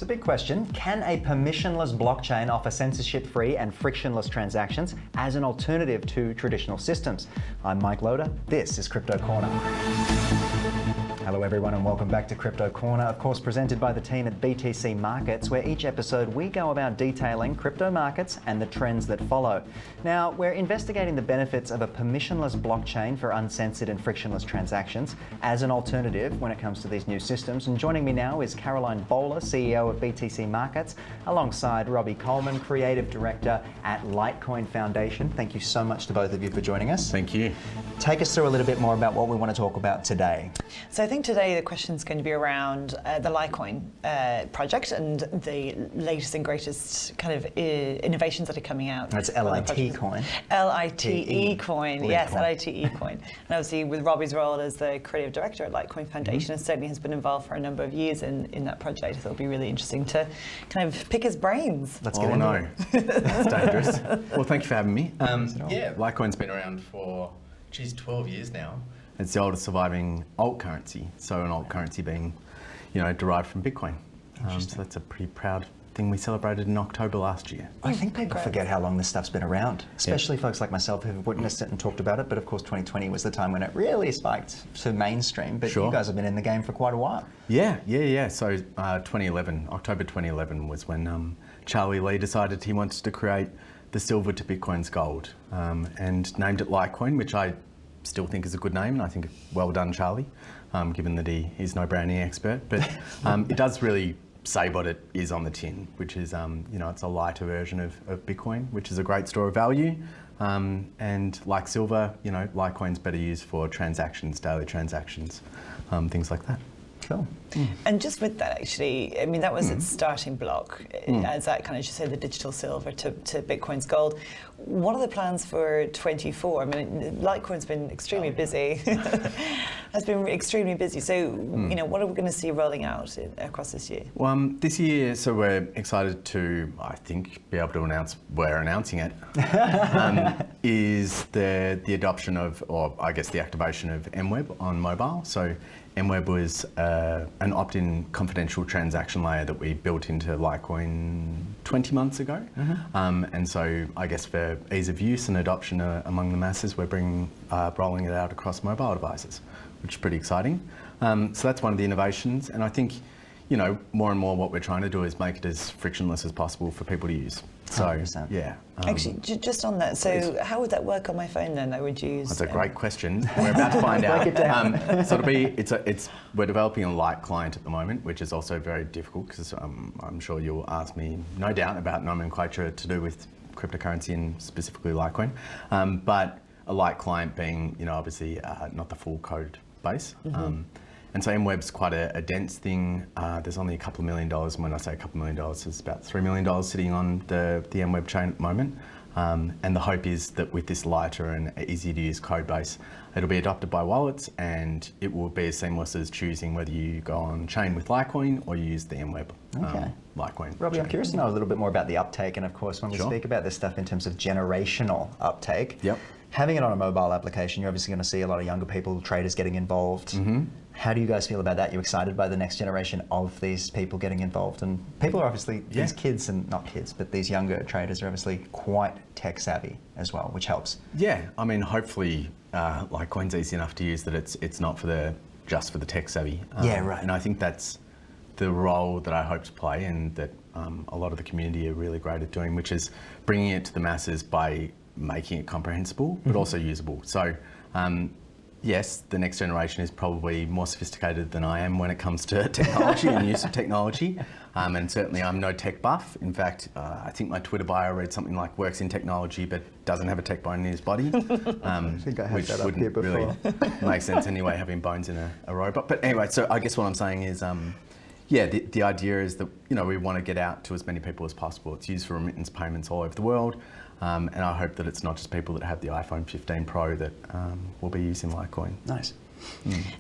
a big question. Can a permissionless blockchain offer censorship-free and frictionless transactions as an alternative to traditional systems? I'm Mike Loader. This is Crypto Corner. Hello everyone and welcome back to Crypto Corner, of course presented by the team at BTC Markets, where each episode we go about detailing crypto markets and the trends that follow. Now, we're investigating the benefits of a permissionless blockchain for uncensored and frictionless transactions as an alternative when it comes to these new systems. And joining me now is Caroline Bowler, CEO of BTC Markets, alongside Robbie Coleman, Creative Director at Litecoin Foundation. Thank you so much to both of you for joining us. Thank you. Take us through a little bit more about what we want to talk about today. So I think today the question is going to be around the Litecoin project and the latest and greatest kind of innovations that are coming out. That's LIT coin. LITE coin, yes, coin. LITE coin. And obviously with Robbie's role as the creative director at Litecoin Foundation, and certainly has been involved for a number of years in that project. So it'll be really interesting to kind of pick his brains. Let's get into it. That's dangerous. Well, thank you for having me. Yeah, Litecoin's been around for 12 years now. It's the oldest surviving alt currency. So an alt currency being, derived from Bitcoin. So that's a pretty proud thing we celebrated in October last year. I think people forget how long this stuff's been around, especially folks like myself who've witnessed it and talked about it. But of course, 2020 was the time when it really spiked to mainstream. But you guys have been in the game for quite a while. Yeah. So 2011, October 2011 was when Charlie Lee decided he wanted to create the silver to Bitcoin's gold, and named it Litecoin, which I still think is a good name, and I think well done, Charlie, given that he is no branding expert. But it does really say what it is on the tin, which is, it's a lighter version of Bitcoin, which is a great store of value. And like silver, Litecoin's better used for transactions, daily transactions, things like that. Cool. And just with that, actually, I mean, that was its starting block, as that kind of, as you say, the digital silver to Bitcoin's gold. What are the plans for 24? I mean, Litecoin's been extremely busy, has been extremely busy. So, what are we going to see rolling out across this year? Well, this year, so we're excited to, I think, be able to announce, we're announcing it, is the adoption of, or I guess the activation of MWeb on mobile. So MWeb was an opt-in confidential transaction layer that we built into Litecoin 20 months ago. And so I guess for ease of use and adoption among the masses, we're rolling it out across mobile devices, which is pretty exciting. So that's one of the innovations. And I think, more and more what we're trying to do is make it as frictionless as possible for people to use. So, 100%. yeah. Actually, just on that, so how would that work on my phone then? I would use. That's a great question. We're about to find out. Break it down. So we're developing a light client at the moment, which is also very difficult because I'm sure you'll ask me, no doubt, about nomenclature to do with cryptocurrency and specifically Litecoin. But a light client being, obviously not the full code base. And so MWeb's quite a dense thing. There's only a couple of $1 million, and when I say a couple of $1 million, it's about $3 million sitting on the MWeb chain at the moment. And the hope is that with this lighter and easy to use code base, it'll be adopted by wallets, and it will be as seamless as choosing whether you go on chain with Litecoin or you use the MWeb Litecoin. Robbie, chain. I'm curious to know a little bit more about the uptake, and of course, when we speak about this stuff in terms of generational uptake, having it on a mobile application, you're obviously going to see a lot of younger people, traders getting involved. How do you guys feel about that? You excited by the next generation of these people getting involved? And people are obviously, these kids, and not kids, but these younger traders are obviously quite tech savvy as well, which helps. Yeah, I mean, hopefully Litecoin's easy enough to use that it's not just for the tech savvy. And I think that's the role that I hope to play, and that a lot of the community are really great at doing, which is bringing it to the masses by making it comprehensible, but also usable. So, yes, the next generation is probably more sophisticated than I am when it comes to technology and use of technology. And certainly I'm no tech buff. In fact, I think my Twitter bio read something like works in technology, but doesn't have a tech bone in his body. I think I had that up here before. Really make sense anyway, having bones in a robot. But anyway, so I guess what I'm saying is, the idea is that, we want to get out to as many people as possible. It's used for remittance payments all over the world. And I hope that it's not just people that have the iPhone 15 Pro that will be using Litecoin. Nice.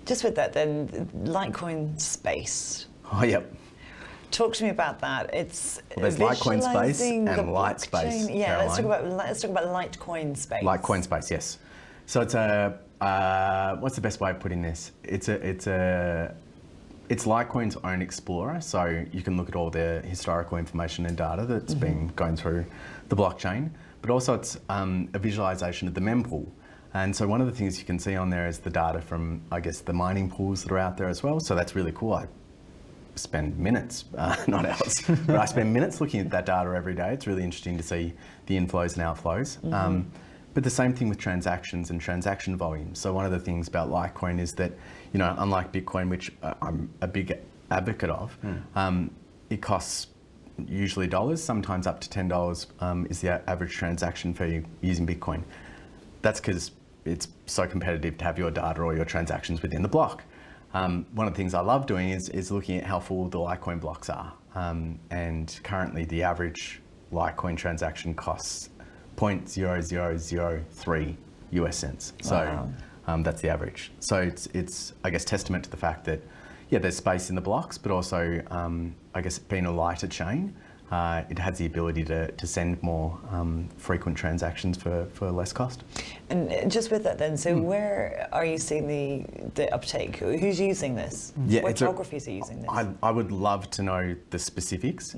Just with that then, Litecoin space. Oh, yep. Talk to me about that. It's there's Litecoin space and light space. Yeah, let's talk about Litecoin space. Litecoin space, yes. So it's what's the best way of putting this? It's it's Litecoin's own explorer, so you can look at all the historical information and data that's been going through the blockchain, but also it's a visualization of the mempool. And so one of the things you can see on there is the data from, I guess, the mining pools that are out there as well. So that's really cool. I spend minutes, not hours, but I spend minutes looking at that data every day. It's really interesting to see the inflows and outflows. But the same thing with transactions and transaction volume. So one of the things about Litecoin is that, you know, unlike Bitcoin, which I'm a big advocate of, it costs usually dollars, sometimes up to $10 is the average transaction fee using Bitcoin. That's because it's so competitive to have your data or your transactions within the block. One of the things I love doing is looking at how full the Litecoin blocks are. And currently the average Litecoin transaction costs 0.0003 US cents. So that's the average. So it's I guess testament to the fact that there's space in the blocks, but also I guess being a lighter chain, it has the ability to send more frequent transactions for less cost. And just with that then, so where are you seeing the uptake? Who's using this? What geographies are using this? I would love to know the specifics.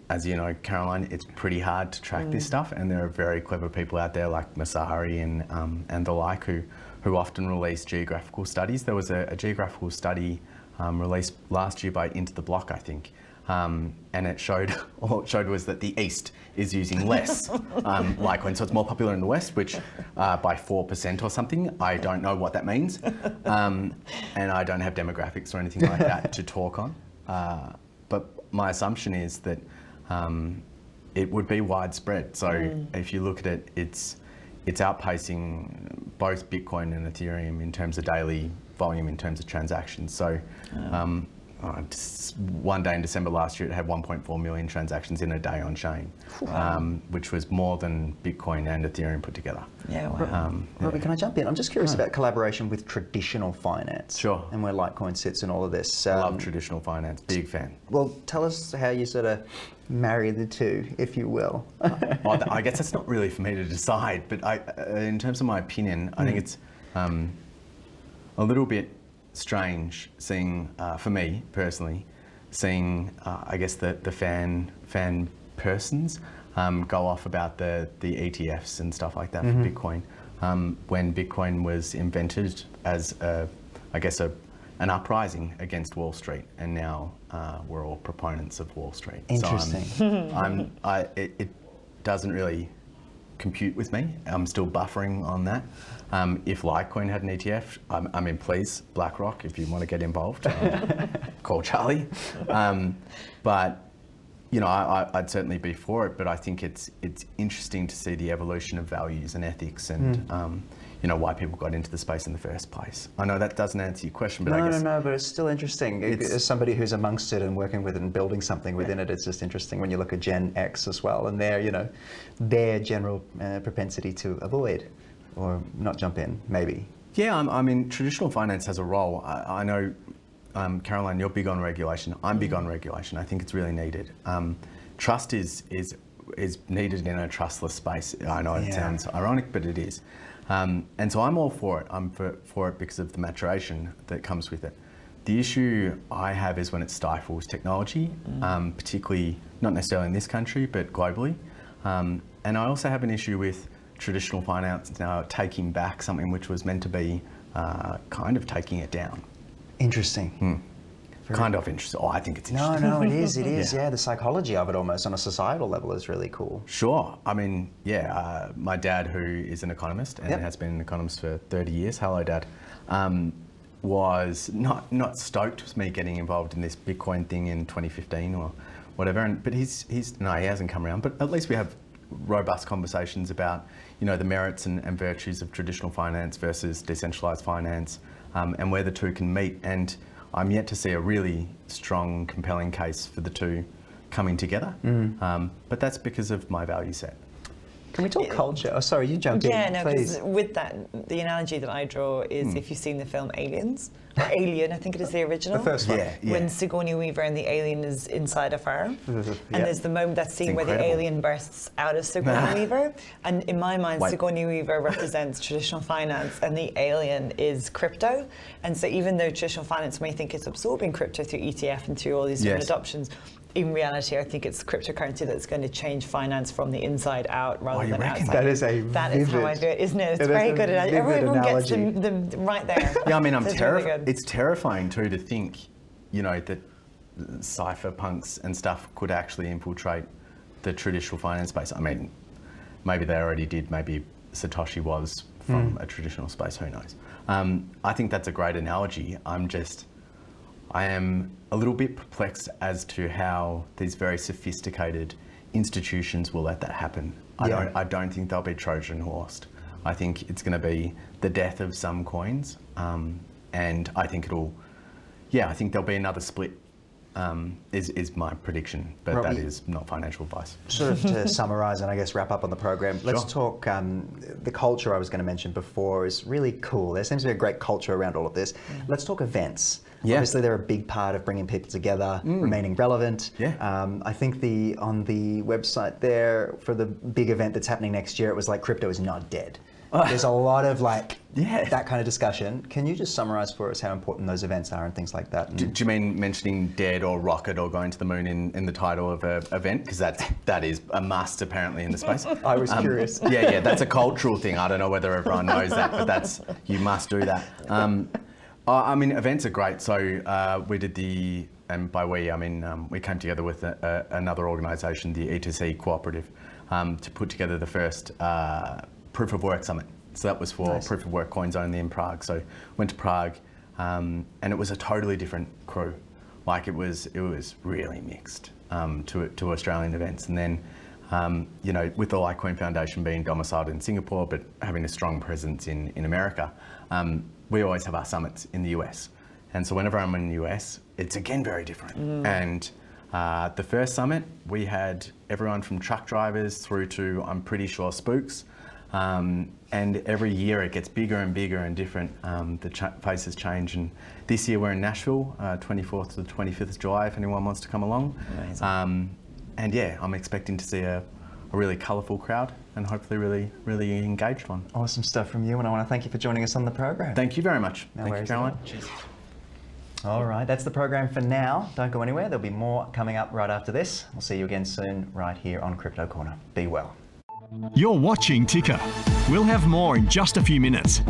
As you know, Caroline, it's pretty hard to track this stuff, and there are very clever people out there like Masahari and the like who often release geographical studies. There was a geographical study released last year by Into the Block, I think. And it showed, all it showed was that the East is using less Litecoin. So it's more popular in the West, which by 4% or something. I don't know what that means. And I don't have demographics or anything like that to talk on. But my assumption is that it would be widespread. So if you look at it, it's outpacing both Bitcoin and Ethereum in terms of daily volume, in terms of transactions. So one day in December last year, it had 1.4 million transactions in a day on chain, which was more than Bitcoin and Ethereum put together. Yeah, wow. Robbie, can I jump in? I'm just curious about collaboration with traditional finance. Sure. And where Litecoin sits in all of this. I love traditional finance, big fan. Well, tell us how you sort of marry the two, if you will. Well, I guess that's not really for me to decide, but in terms of my opinion, I think it's a little bit strange seeing, for me personally, seeing I guess the fan persons go off about the ETFs and stuff like that for Bitcoin, when Bitcoin was invented as an uprising against Wall Street, and now we're all proponents of Wall Street. Interesting. So it doesn't really compute with me. I'm still buffering on that. If Litecoin had an ETF, I mean, please, BlackRock, if you want to get involved, call Charlie. But you know, I'd certainly be for it. But I think it's interesting to see the evolution of values and ethics, and you know, why people got into the space in the first place. I know that doesn't answer your question, but I guess no, but it's still interesting. As somebody who's amongst it and working with it and building something within it, it's just interesting when you look at Gen X as well, and their general propensity to avoid or not jump in, maybe. Yeah, I mean, traditional finance has a role. I know, Caroline, you're big on regulation. I'm big on regulation. I think it's really needed. Trust is needed in a trustless space. I know it sounds ironic, but it is. And so I'm all for it. I'm for it because of the maturation that comes with it. The issue I have is when it stifles technology, particularly not necessarily in this country, but globally. And I also have an issue with traditional finance now taking back something which was meant to be kind of taking it down. Interesting. Kind of interesting. Oh, I think it's interesting. No, it is. It is. Yeah, the psychology of it almost on a societal level is really cool. Sure. I mean, my dad, who is an economist and has been an economist for 30 years, hello, Dad, was not stoked with me getting involved in this Bitcoin thing in 2015 or whatever. But he hasn't come around. But at least we have robust conversations about, you know, the merits and virtues of traditional finance versus decentralized finance, and where the two can meet. And I'm yet to see a really strong, compelling case for the two coming together. But that's because of my value set. Can we talk culture? Oh, sorry, you jump in, Yeah, no, please. because with that, the analogy that I draw is if you've seen the film Aliens, or Alien, I think it is the original. The first one. Yeah. When Sigourney Weaver and the alien is inside a farm. And there's the moment, that scene where the incredible. alien bursts out of Sigourney Weaver. And in my mind, Wait. Sigourney Weaver represents traditional finance and the alien is crypto. And so even though traditional finance may think it's absorbing crypto through ETF and through all these different Yes. adoptions, in reality, I think it's cryptocurrency that's going to change finance from the inside out rather you than reckon? outside. That is a That is how I do it, isn't it? It's It is very a good. vivid Everyone gets analogy. them right there. Yeah, I mean, It's really good. it's terrifying too to think, you know, that cypherpunks and stuff could actually infiltrate the traditional finance space. I mean, maybe they already did. Maybe Satoshi was from a traditional space. Who knows? I think that's a great analogy. I am a little bit perplexed as to how these very sophisticated institutions will let that happen. Yeah. I don't think they'll be Trojan horsed. I think it's going to be the death of some coins, and I think I think there'll be another split. Is my prediction, but Robbie, that is not financial advice. Sort of to summarise and I guess wrap up on the program, let's talk, the culture I was going to mention before is really cool. There seems to be a great culture around all of this. Let's talk events. Yeah. Obviously they're a big part of bringing people together, remaining relevant. Yeah. I think on the website there for the big event that's happening next year, it was like crypto is not dead. There's a lot of that kind of discussion. Can you just summarise for us how important those events are and things like that? Do you mean mentioning dead or rocket or going to the moon in the title of an event? Because that is a must apparently in the space. I was curious. Yeah, that's a cultural thing. I don't know whether everyone knows that, but you must do that. I mean, events are great. So we did and by we, I mean, we came together with another organisation, the ETC Cooperative, to put together the first Proof of Work Summit. So that was for Proof of Work coins only in Prague. So went to Prague, and it was a totally different crew. Like it was really mixed to Australian events. And then, you know, with the Litecoin Foundation being domiciled in Singapore, but having a strong presence in America, we always have our summits in the US. And so whenever I'm in the US, it's again very different. And the first summit, we had everyone from truck drivers through to, I'm pretty sure, spooks. And every year it gets bigger and bigger and different. The faces change. And this year we're in Nashville, 24th to the 25th of July, if anyone wants to come along. And yeah, I'm expecting to see a really colourful crowd and hopefully really, really engaged one. Awesome stuff from you, and I want to thank you for joining us on the program. Thank you very much. No Thank you, worries Caroline. at all. Cheers. All right, that's the program for now. Don't go anywhere. There'll be more coming up right after this. We'll see you again soon right here on Crypto Corner. Be well. You're watching Ticker. We'll have more in just a few minutes.